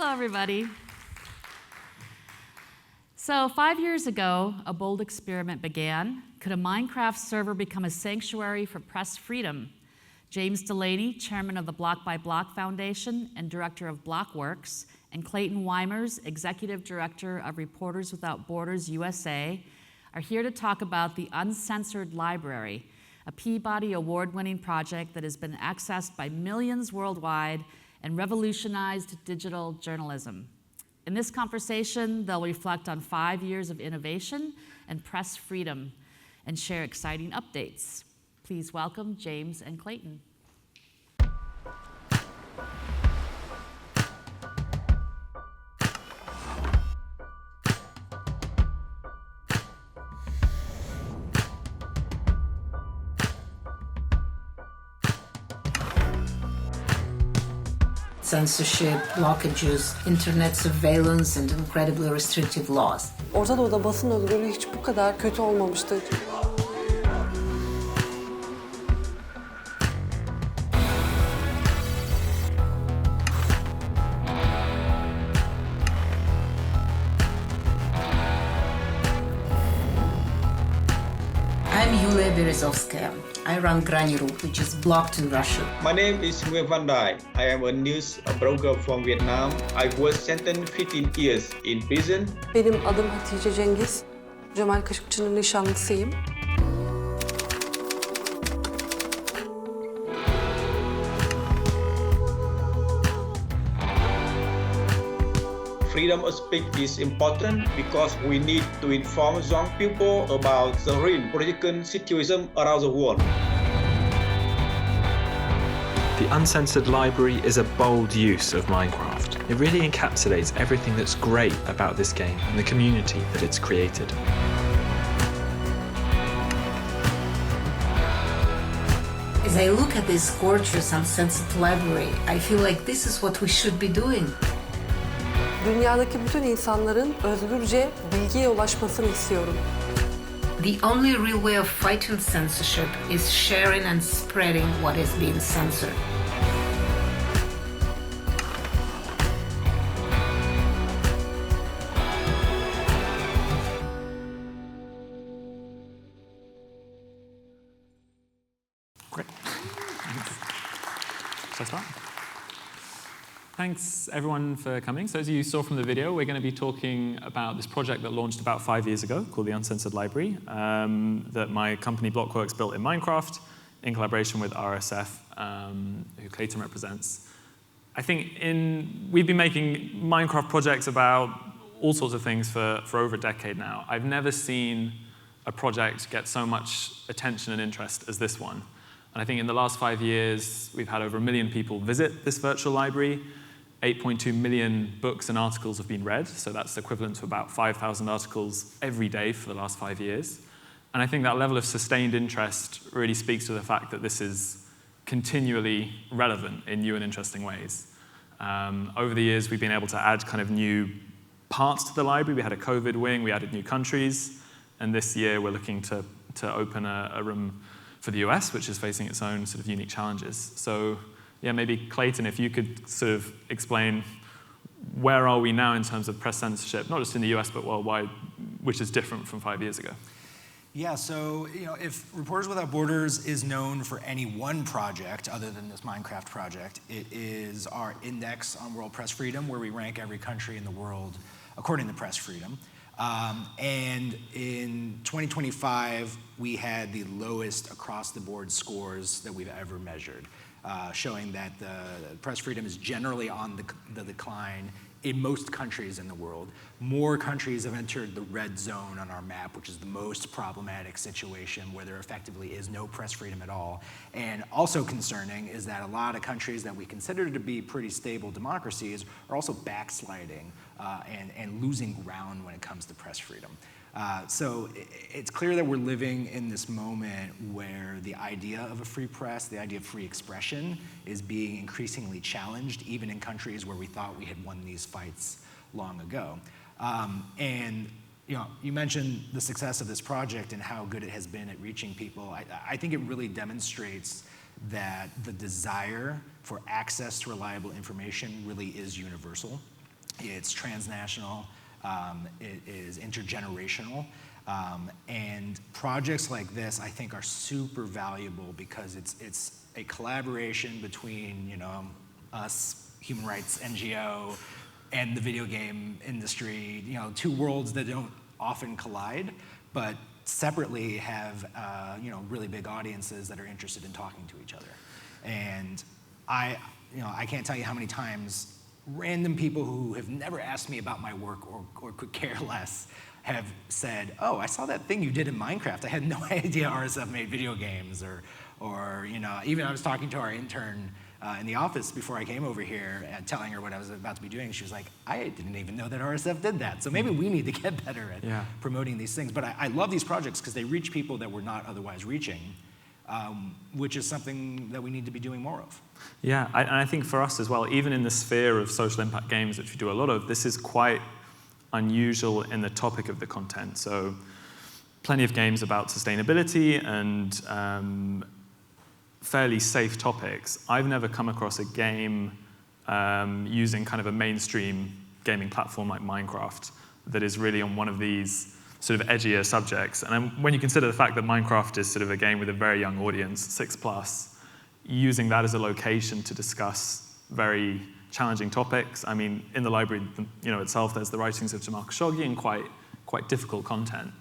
Hello, everybody. So 5 years ago, a bold experiment began. Could a Minecraft server become a sanctuary for press freedom? James Delaney, chairman of the Block by Block Foundation and director of BlockWorks, and Clayton Weimers, executive director of Reporters Without Borders USA, are here to talk about the Uncensored Library, a Peabody award-winning project that has been accessed by millions worldwide and revolutionized digital journalism. In this conversation, they'll reflect on 5 years of innovation and press freedom and share exciting updates. Please welcome James and Clayton. Censorship, blockages, internet surveillance, and incredibly restrictive laws. Orta Doğu'da basın özgürlüğü hiç bu kadar kötü olmamıştı. I'm Yulia Berezovskaya. I run Graniru, which is blocked in Russia. My name is Nguyen Van Dai. I am a news broker from Vietnam. I was sentenced 15 years in prison. Benim adım Hatice Cengiz. Cemal Kaşıkçı'nın nişanlısıyım. Freedom of speech is important because we need to inform young people about the real political situation around the world. The Uncensored Library is a bold use of Minecraft. It really encapsulates everything that's great about this game and the community that it's created. As I look at this gorgeous Uncensored Library, I feel like this is what we should be doing. Dünyadaki bütün insanların özgürce bilgiye ulaşmasını istiyorum. The only real way of fighting censorship is sharing and spreading what is being censored. Great. Shall I start? Thanks everyone for coming. So as you saw from the video, we're going to be talking about this project that launched about 5 years ago called the Uncensored Library that my company BlockWorks built in Minecraft in collaboration with RSF, who Clayton represents. I think we've been making Minecraft projects about all sorts of things for over a decade now. I've never seen a project get so much attention and interest as this one. And I think in the last 5 years, we've had over 1 million people visit this virtual library. 8.2 million books and articles have been read, so that's equivalent to about 5,000 articles every day for the last 5 years. And I think that level of sustained interest really speaks to the fact that this is continually relevant in new and interesting ways. Over the years, we've been able to add kind of new parts to the library. We had a COVID wing, we added new countries, and this year we're looking to open a room for the US, which is facing its own sort of unique challenges. So yeah, maybe Clayton, if you could sort of explain where are we now in terms of press censorship, not just in the US, but worldwide, which is different from 5 years ago. Yeah, so if Reporters Without Borders is known for any one project other than this Minecraft project, it is our index on world press freedom, where we rank every country in the world according to press freedom. And in 2025, we had the lowest across-the-board scores that we've ever measured. Showing that the press freedom is generally on the decline in most countries in the world. More countries have entered the red zone on our map, which is the most problematic situation where there effectively is no press freedom at all. And also concerning is that a lot of countries that we consider to be pretty stable democracies are also backsliding and losing ground when it comes to press freedom. So it's clear that we're living in this moment where the idea of a free press, the idea of free expression, is being increasingly challenged, even in countries where we thought we had won these fights long ago. And you mentioned the success of this project and how good it has been at reaching people. I think it really demonstrates that the desire for access to reliable information really is universal. it's transnational, it is intergenerational, and projects like this, I think, are super valuable because it's a collaboration between, us, human rights NGO, and the video game industry, two worlds that don't often collide, but separately have, really big audiences that are interested in talking to each other. And I can't tell you how many times random people who have never asked me about my work or could care less have said, oh, I saw that thing you did in Minecraft. I had no idea RSF made video games, or even I was talking to our intern in the office before I came over here and telling her what I was about to be doing. She was like, I didn't even know that RSF did that. So maybe we need to get better at promoting these things. But I love these projects because they reach people that we're not otherwise reaching, which is something that we need to be doing more of. Yeah, and I think for us as well, even in the sphere of social impact games, which we do a lot of, this is quite unusual in the topic of the content. So plenty of games about sustainability and fairly safe topics. I've never come across a game using kind of a mainstream gaming platform like Minecraft that is really on one of these sort of edgier subjects. And when you consider the fact that Minecraft is sort of a game with a very young audience, 6+, using that as a location to discuss very challenging topics. I mean, in the library, itself, there's the writings of Jamal Khashoggi and quite difficult content.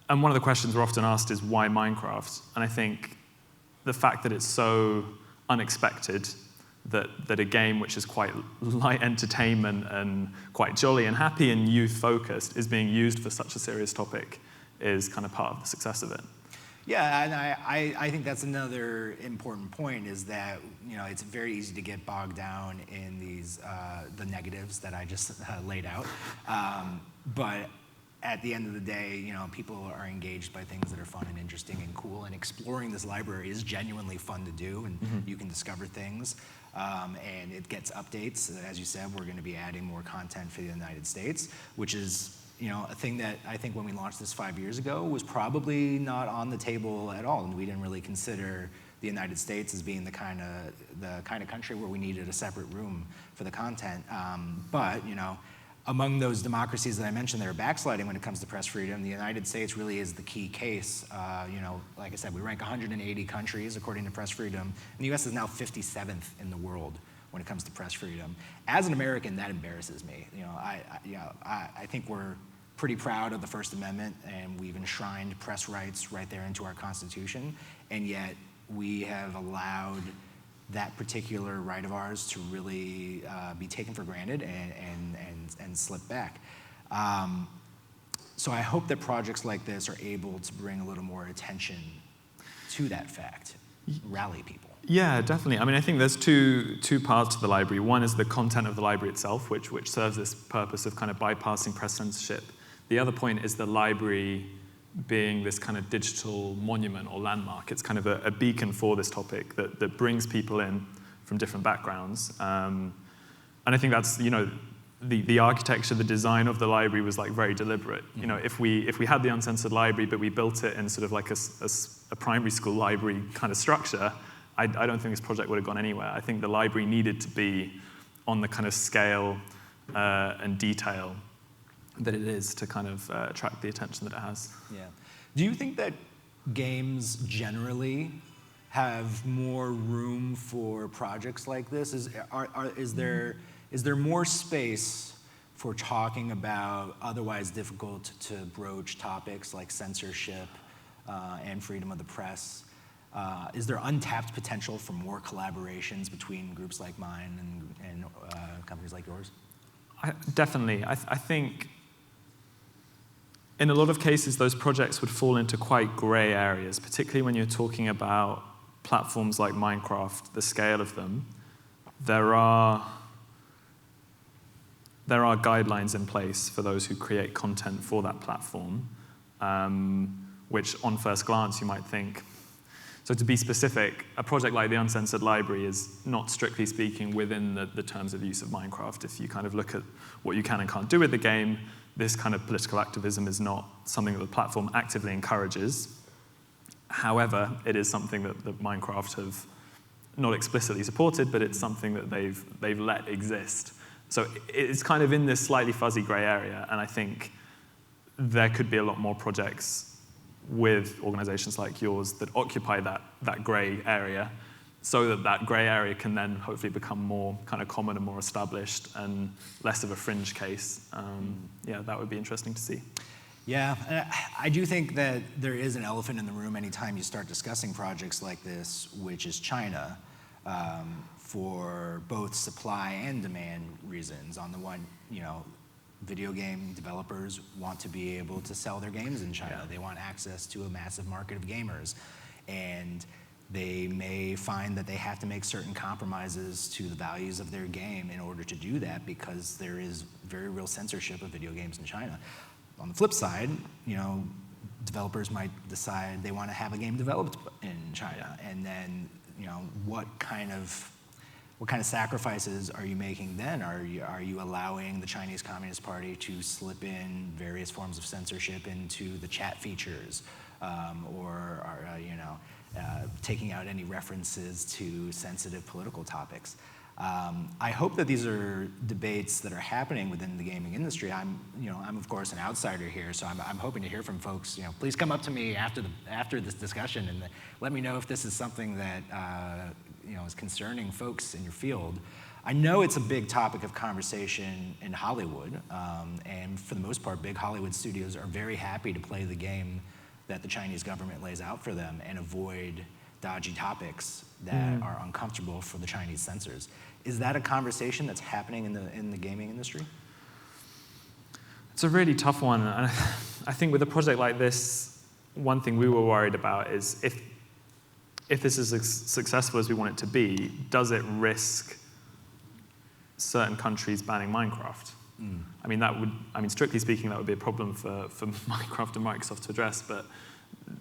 And one of the questions we're often asked is, why Minecraft? And I think the fact that it's so unexpected that a game which is quite light entertainment and quite jolly and happy and youth-focused is being used for such a serious topic is kind of part of the success of it. Yeah, and I think that's another important point, is that it's very easy to get bogged down in these the negatives that I just laid out. But at the end of the day, people are engaged by things that are fun and interesting and cool, and exploring this library is genuinely fun to do, and you can discover things, and it gets updates. As you said, we're going to be adding more content for the United States, which is a thing that I think when we launched this 5 years ago was probably not on the table at all, and we didn't really consider the United States as being the kind of country where we needed a separate room for the content. But among those democracies that I mentioned that are backsliding when it comes to press freedom, the United States really is the key case. Like I said, we rank 180 countries according to press freedom, and the U.S. is now 57th in the world when it comes to press freedom. As an American, that embarrasses me. I think we're pretty proud of the First Amendment, and we've enshrined press rights right there into our Constitution, and yet we have allowed that particular right of ours to really be taken for granted and slip back. So I hope that projects like this are able to bring a little more attention to that fact, rally people. Yeah, definitely. I mean, I think there's two parts to the library. One is the content of the library itself, which serves this purpose of kind of bypassing press censorship. The other point is the library being this kind of digital monument or landmark. It's kind of a beacon for this topic that brings people in from different backgrounds. And I think that's, the architecture, the design of the library was like very deliberate. If we had the Uncensored Library, but we built it in sort of like a primary school library kind of structure, I don't think this project would have gone anywhere. I think the library needed to be on the kind of scale and detail that it is to kind of attract the attention that it has. Yeah. Do you think that games generally have more room for projects like this? Is there more space for talking about otherwise difficult to broach topics like censorship and freedom of the press? Is there untapped potential for more collaborations between groups like mine and companies like yours? Definitely. I think in a lot of cases, those projects would fall into quite gray areas, particularly when you're talking about platforms like Minecraft, the scale of them. There are guidelines in place for those who create content for that platform, which on first glance you might think. So to be specific, a project like the Uncensored Library is not strictly speaking within the terms of use of Minecraft. If you kind of look at what you can and can't do with the game, this kind of political activism is not something that the platform actively encourages. However, it is something that Minecraft have not explicitly supported, but it's something that they've let exist. So it's kind of in this slightly fuzzy gray area, and I think there could be a lot more projects with organizations like yours that occupy that gray area, so that gray area can then hopefully become more kind of common and more established and less of a fringe case. Yeah, that would be interesting to see. Yeah, I do think that there is an elephant in the room anytime you start discussing projects like this, which is China, for both supply and demand reasons. On the one, video game developers want to be able to sell their games in China. They want access to a massive market of gamers. And they may find that they have to make certain compromises to the values of their game in order to do that, because there is very real censorship of video games in China. On the flip side, developers might decide they want to have a game developed in China, and then, what kind of sacrifices are you making then? Are you allowing the Chinese Communist Party to slip in various forms of censorship into the chat features, or are taking out any references to sensitive political topics? I hope that these are debates that are happening within the gaming industry. I'm of course an outsider here, so I'm hoping to hear from folks. Please come up to me after this discussion and let me know if this is something that is concerning folks in your field. I know it's a big topic of conversation in Hollywood, and for the most part, big Hollywood studios are very happy to play the game that the Chinese government lays out for them and avoid dodgy topics that are uncomfortable for the Chinese censors. Is that a conversation that's happening in the gaming industry? It's a really tough one. And I think with a project like this, one thing we were worried about is if this is as successful as we want it to be, does it risk certain countries banning Minecraft? Strictly speaking, that would be a problem for Minecraft and Microsoft to address, but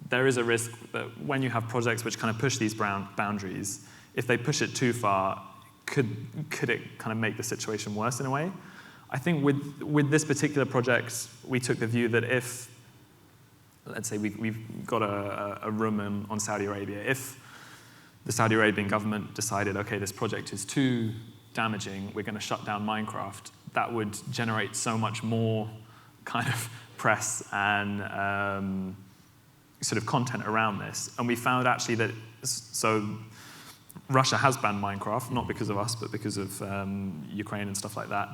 there is a risk that when you have projects which kind of push these boundaries, if they push it too far, could it kind of make the situation worse in a way? I think with this particular project, we took the view that if, let's say we've got a room on Saudi Arabia, if the Saudi Arabian government decided, okay, this project is too damaging, we're going to shut down Minecraft, that would generate so much more kind of press and sort of content around this. And we found actually that, so Russia has banned Minecraft, not because of us, but because of Ukraine and stuff like that.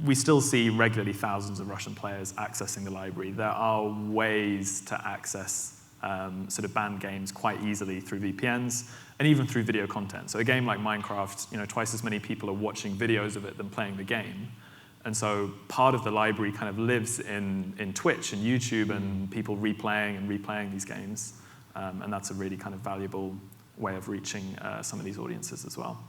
We still see regularly thousands of Russian players accessing the library. There are ways to access sort of banned games quite easily through VPNs and even through video content. So a game like Minecraft, twice as many people are watching videos of it than playing the game. And so part of the library kind of lives in Twitch and YouTube and people replaying these games. And that's a really kind of valuable way of reaching some of these audiences as well.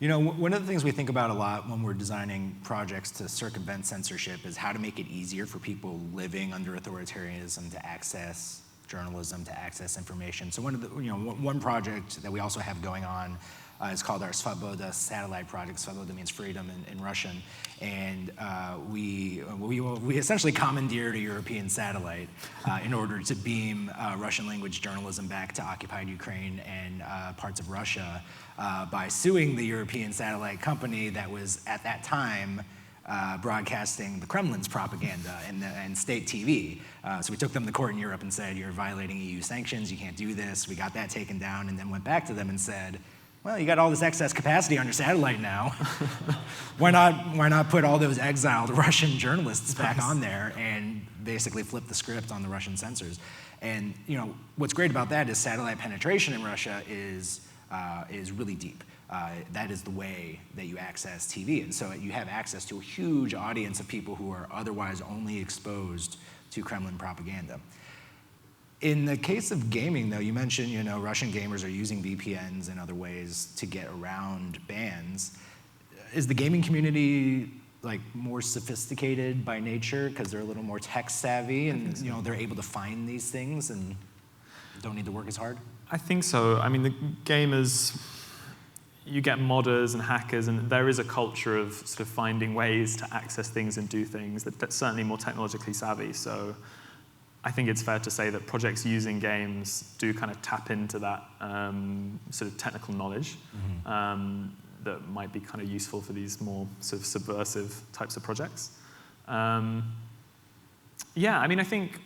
One of the things we think about a lot when we're designing projects to circumvent censorship is how to make it easier for people living under authoritarianism to access journalism, to access information. So one project that we also have going on is called our Svoboda satellite project. Svoboda means freedom in Russian. And we essentially commandeered a European satellite in order to beam Russian language journalism back to occupied Ukraine and parts of Russia by suing the European satellite company that was at that time broadcasting the Kremlin's propaganda and state TV. So we took them to court in Europe and said, you're violating EU sanctions, you can't do this. We got that taken down and then went back to them and said, well, you got all this excess capacity on your satellite now. Why not put all those exiled Russian journalists back on there and basically flip the script on the Russian censors? And what's great about that is satellite penetration in Russia is really deep. That is the way that you access TV. And so you have access to a huge audience of people who are otherwise only exposed to Kremlin propaganda. In the case of gaming, though, you mentioned, Russian gamers are using VPNs and other ways to get around bans. Is the gaming community more sophisticated by nature because they're a little more tech savvy and they're able to find these things and don't need to work as hard? I think so. I mean, the gamers, you get modders and hackers, and there is a culture of sort of finding ways to access things and do things that's certainly more technologically savvy. So I think it's fair to say that projects using games do kind of tap into that sort of technical knowledge. that might be kind of useful for these more sort of subversive types of projects. Yeah, I mean, I think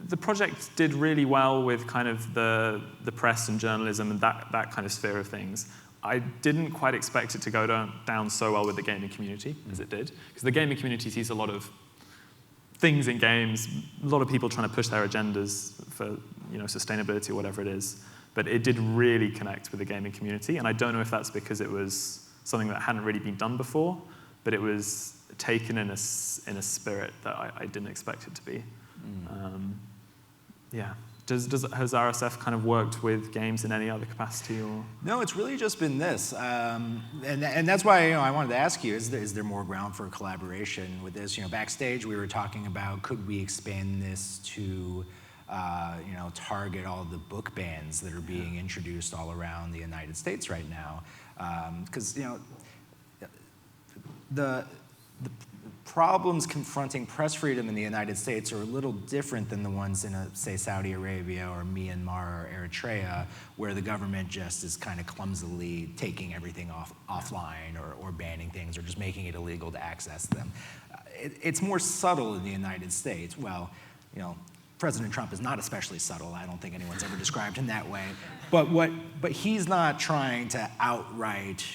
the project did really well with kind of the press and journalism and that kind of sphere of things. I didn't quite expect it to go down so well with the gaming community as it did, because the gaming community sees a lot of things in games, a lot of people trying to push their agendas for sustainability or whatever it is, but it did really connect with the gaming community, and I don't know if that's because it was something that hadn't really been done before, but it was taken in a spirit that I didn't expect it to be. Yeah. Has RSF kind of worked with games in any other capacity, or? No, it's really just been this, and that's why I wanted to ask you: is there more ground for collaboration with this? Backstage we were talking about, could we expand this to target all the book bans that are being introduced all around the United States right now? Because the problems confronting press freedom in the United States are a little different than the ones in, say, Saudi Arabia or Myanmar or Eritrea, where the government just is kind of clumsily taking everything offline or banning things or just making it illegal to access them. It's more subtle in the United States. Well, President Trump is not especially subtle. I don't think anyone's ever described him that way. But he's not trying to outright,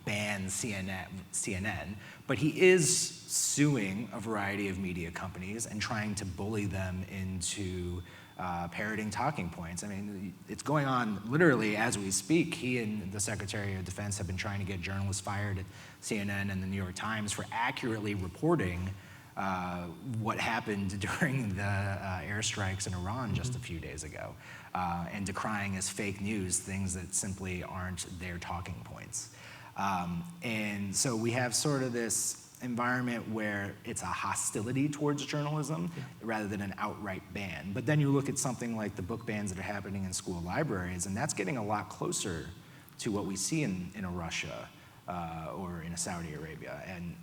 ban CNN. But he is suing a variety of media companies and trying to bully them into parroting talking points. I mean, it's going on literally as we speak. He and the Secretary of Defense have been trying to get journalists fired at CNN and the New York Times for accurately reporting what happened during the airstrikes in Iran just a few days ago, and decrying as fake news things that simply aren't their talking points. And so we have sort of this environment where it's a hostility towards journalism rather than an outright ban. But then you look at something like the book bans that are happening in school libraries, and that's getting a lot closer to what we see in a Russia or in a Saudi Arabia. And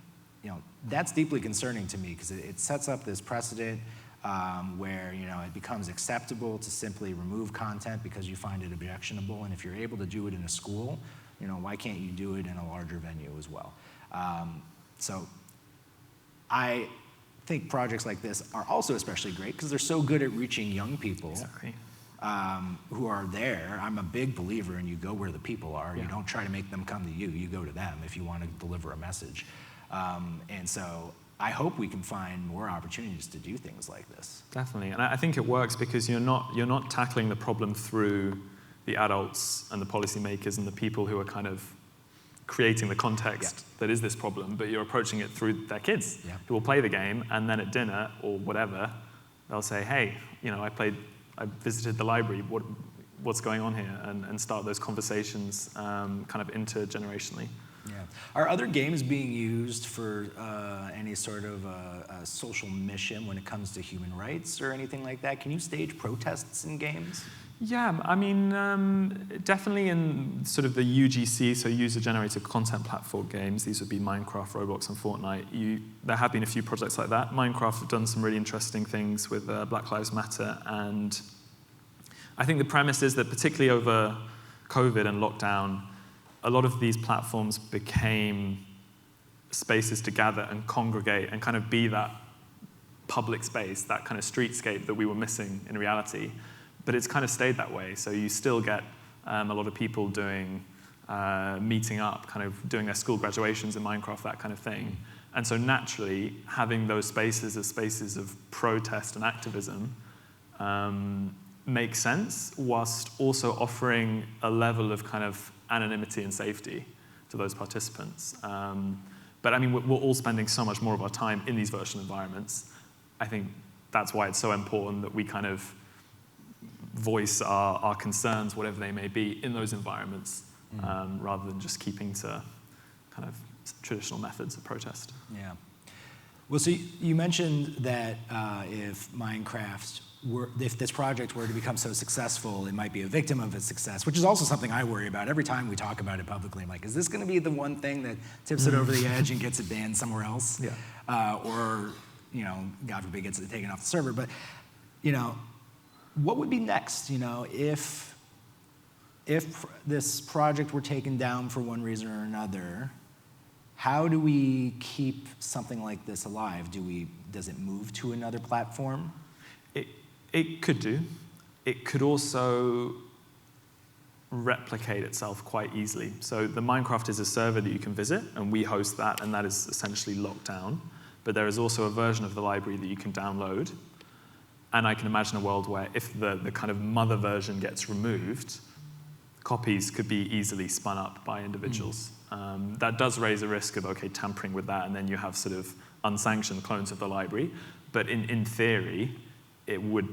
that's deeply concerning to me, because it sets up this precedent where it becomes acceptable to simply remove content because you find it objectionable. And if you're able to do it in a school, why can't you do it in a larger venue as well? So I think projects like this are also especially great because they're so good at reaching young people. Exactly. Who are there. I'm a big believer in you go where the people are. Yeah. You don't try to make them come to you. You go to them if you want to deliver a message. And so I hope we can find more opportunities to do things like this. Definitely, and I think it works because you're not tackling the problem through the adults and the policymakers and the people who are kind of creating the context that is this problem, but you're approaching it through their kids who will play the game, and then at dinner or whatever, they'll say, hey, I visited the library, what's going on here? And start those conversations kind of intergenerationally. Yeah. Are other games being used for any sort of a social mission when it comes to human rights or anything like that? Can you stage protests in games? Yeah, I mean, definitely in sort of the UGC, so user-generated content platform games, these would be Minecraft, Roblox, and Fortnite. There have been a few projects like that. Minecraft have done some really interesting things with Black Lives Matter, and I think the premise is that particularly over COVID and lockdown, a lot of these platforms became spaces to gather and congregate and kind of be that public space, that kind of streetscape that we were missing in reality. But it's kind of stayed that way. So you still get a lot of people doing, meeting up, kind of doing their school graduations in Minecraft, that kind of thing. And so naturally, having those spaces as spaces of protest and activism makes sense, whilst also offering a level of kind of anonymity and safety to those participants. But I mean, we're all spending so much more of our time in these virtual environments. I think that's why it's so important that we kind of voice our concerns, whatever they may be, in those environments, rather than just keeping to kind of traditional methods of protest. Yeah. Well, so you mentioned that if this project were to become so successful, it might be a victim of its success, which is also something I worry about. Every time we talk about it publicly, I'm like, is this going to be the one thing that tips it over the edge and gets it banned somewhere else? Yeah. Or, God forbid, gets it taken off the server. But, what would be next? If if this project were taken down for one reason or another, how do we keep something like this alive? Does it move to another platform? It could do. It could also replicate itself quite easily. So the Minecraft is a server that you can visit, and we host that, and that is essentially locked down. But there is also a version of the library that you can download. And I can imagine a world where if the kind of mother version gets removed, copies could be easily spun up by individuals. That does raise a risk of, okay, tampering with that, and then you have sort of unsanctioned clones of the library. But in theory, it would,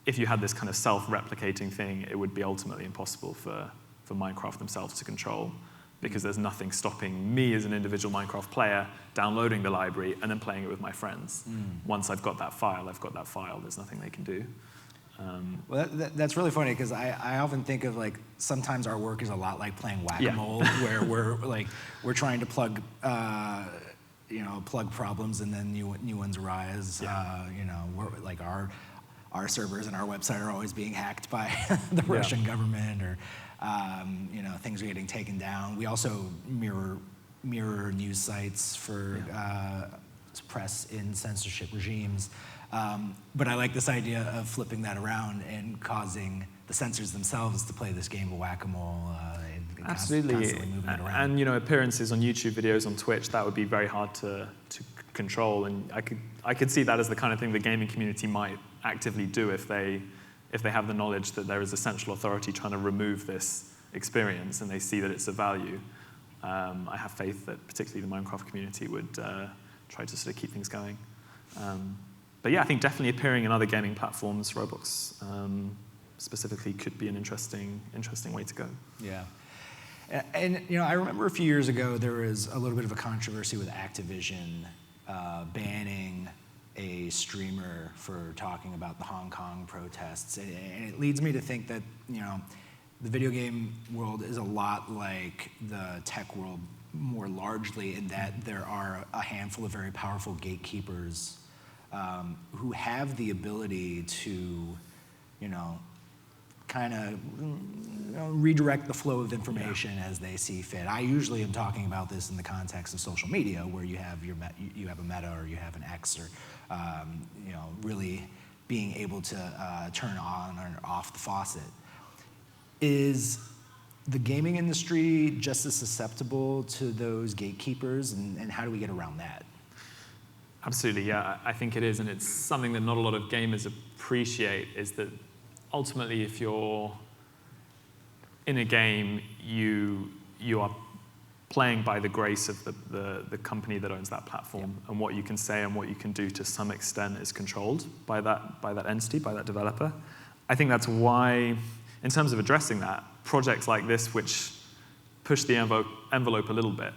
if you had this kind of self-replicating thing, it would be ultimately impossible for Minecraft themselves to control, because there's nothing stopping me as an individual Minecraft player downloading the library and then playing it with my friends. Once I've got that file, There's nothing they can do. Well, that's really funny, because I often think of, like, sometimes our work is a lot like playing whack-a-mole, where we're trying to plug problems, and then new ones arise. We're, like, our servers and our website are always being hacked by the Russian government, or things are getting taken down. We also mirror news sites for press in censorship regimes. But I like this idea of flipping that around and causing the censors themselves to play this game of whack-a-mole, and Absolutely. constantly moving it around. And appearances on YouTube videos, on Twitch, that would be very hard to control. And I could see that as the kind of thing the gaming community might actively do if they have the knowledge that there is a central authority trying to remove this experience, and they see that it's of value. I have faith that particularly the Minecraft community would try to sort of keep things going. But yeah, I think definitely appearing in other gaming platforms, Roblox specifically, could be an interesting way to go. Yeah. And I remember a few years ago there was a little bit of a controversy with Activision banning a streamer for talking about the Hong Kong protests. And it leads me to think that, the video game world is a lot like the tech world more largely, in that there are a handful of very powerful gatekeepers who have the ability to, kind of redirect the flow of information as they see fit. I usually am talking about this in the context of social media, where you have you have a Meta, or you have an X, or really being able to turn on or off the faucet. Is the gaming industry just as susceptible to those gatekeepers, and how do we get around that? Absolutely, yeah, I think it is, and it's something that not a lot of gamers appreciate, is that ultimately if you're in a game, you are playing by the grace of the company that owns that platform, and what you can say and what you can do to some extent is controlled by that entity, by that developer. I think that's why, in terms of addressing that, projects like this, which push the envelope a little bit,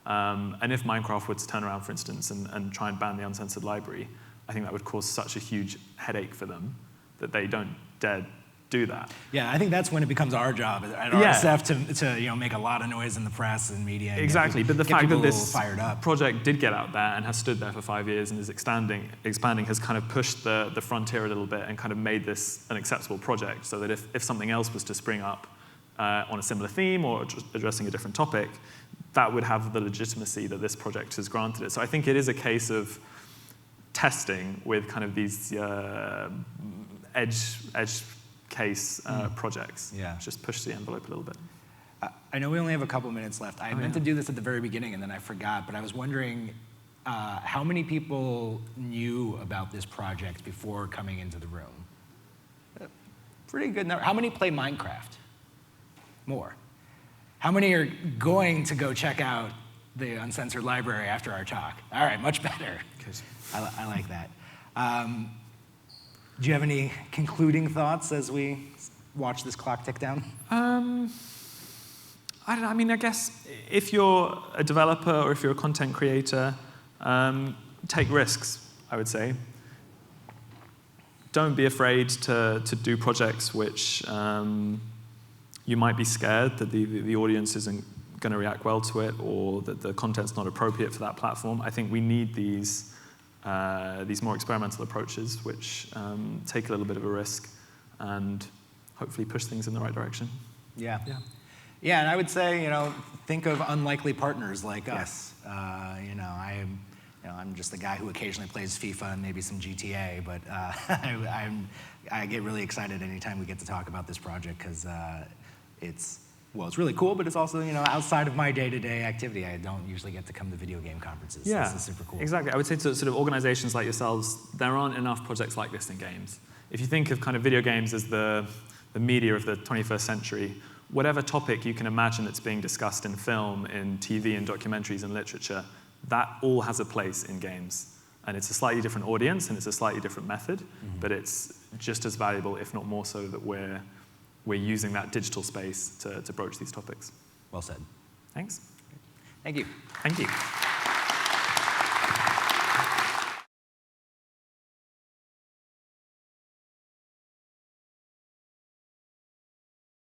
and if Minecraft were to turn around, for instance, and try and ban the Uncensored Library, I think that would cause such a huge headache for them that they don't dare do that. Yeah, I think that's when it becomes our job at RSF to make a lot of noise in the press and media. And exactly, but the fact that this project did get out there and has stood there for 5 years and is expanding has kind of pushed the frontier a little bit and kind of made this an acceptable project, so that if something else was to spring up on a similar theme or addressing a different topic, that would have the legitimacy that this project has granted it. So I think it is a case of testing with kind of these edge case projects. Yeah. Just push the envelope a little bit. I know we only have a couple minutes left. I meant to do this at the very beginning, and then I forgot, but I was wondering how many people knew about this project before coming into the room? Pretty good number. How many play Minecraft? More. How many are going to go check out the Uncensored Library after our talk? All right, much better. I like that. Do you have any concluding thoughts as we watch this clock tick down? I don't know. I mean, I guess if you're a developer or if you're a content creator, take risks, I would say. Don't be afraid to do projects which you might be scared that the audience isn't going to react well to it, or that the content's not appropriate for that platform. I think we need these more experimental approaches, which take a little bit of a risk and hopefully push things in the right direction. Yeah. Yeah, and I would say, think of unlikely partners like us. I'm just the guy who occasionally plays FIFA and maybe some GTA, but I get really excited anytime we get to talk about this project because it's really cool, but it's also, outside of my day-to-day activity. I don't usually get to come to video game conferences. So this is super cool. Exactly. I would say to sort of organizations like yourselves, there aren't enough projects like this in games. If you think of kind of video games as the media of the 21st century, whatever topic you can imagine that's being discussed in film, in TV, and documentaries and literature, that all has a place in games. And it's a slightly different audience, and it's a slightly different method, but it's just as valuable, if not more so, that we're using that digital space to broach these topics. Well said. Thanks. Thank you. Thank you.